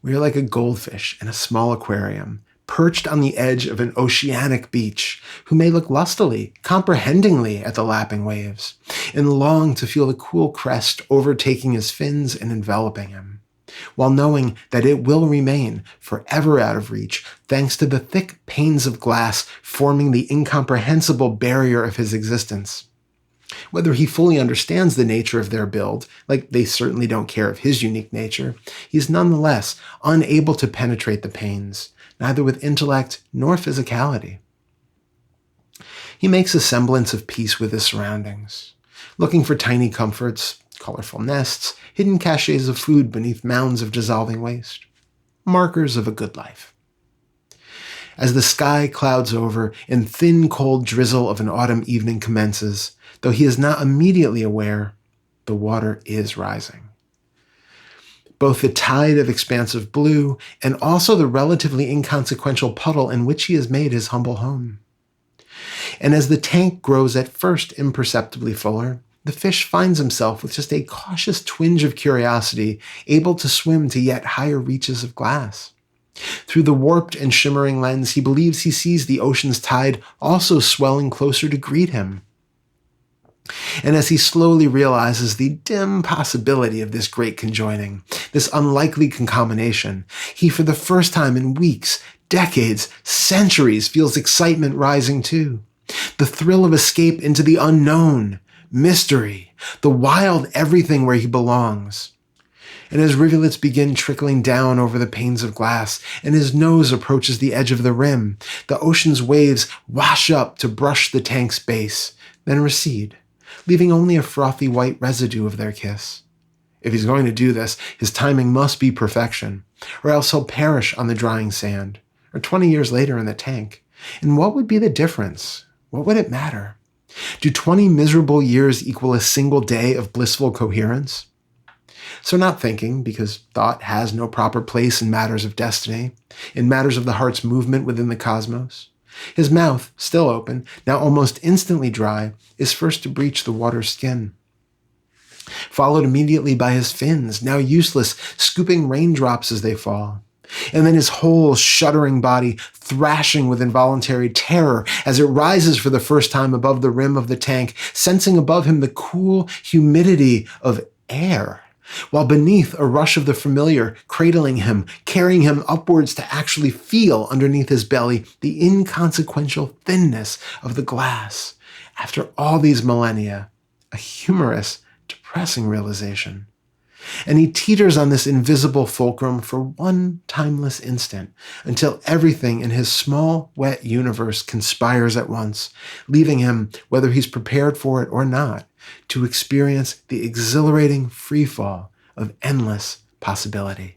We are like a goldfish in a small aquarium, perched on the edge of an oceanic beach, who may look lustily, comprehendingly at the lapping waves, and long to feel the cool crest overtaking his fins and enveloping him, while knowing that it will remain forever out of reach, thanks to the thick panes of glass forming the incomprehensible barrier of his existence. Whether he fully understands the nature of their build, like they certainly don't care of his unique nature, he is nonetheless unable to penetrate the panes, neither with intellect nor physicality. He makes a semblance of peace with his surroundings, looking for tiny comforts, colorful nests, hidden caches of food beneath mounds of dissolving waste, markers of a good life. As the sky clouds over and thin, cold drizzle of an autumn evening commences, though he is not immediately aware, the water is rising. Both the tide of expansive blue and also the relatively inconsequential puddle in which he has made his humble home. And as the tank grows at first imperceptibly fuller, the fish finds himself with just a cautious twinge of curiosity, able to swim to yet higher reaches of glass. Through the warped and shimmering lens, he believes he sees the ocean's tide also swelling closer to greet him. And as he slowly realizes the dim possibility of this great conjoining, this unlikely concomination, he for the first time in weeks, decades, centuries feels excitement rising too. The thrill of escape into the unknown, mystery, the wild everything where he belongs. And as rivulets begin trickling down over the panes of glass, and his nose approaches the edge of the rim, the ocean's waves wash up to brush the tank's base, then recede, leaving only a frothy white residue of their kiss. If he's going to do this, his timing must be perfection, or else he'll perish on the drying sand, or 20 years later in the tank. And what would be the difference? What would it matter? Do 20 miserable years equal a single day of blissful coherence? So not thinking, because thought has no proper place in matters of destiny, in matters of the heart's movement within the cosmos, his mouth, still open, now almost instantly dry, is first to breach the water's skin, followed immediately by his fins, now useless, scooping raindrops as they fall, and then his whole shuddering body thrashing with involuntary terror as it rises for the first time above the rim of the tank, sensing above him the cool humidity of air, while beneath a rush of the familiar, cradling him, carrying him upwards to actually feel underneath his belly the inconsequential thinness of the glass. After all these millennia, a humorous, depressing realization. And he teeters on this invisible fulcrum for one timeless instant, until everything in his small, wet universe conspires at once, leaving him, whether he's prepared for it or not, to experience the exhilarating freefall of endless possibility.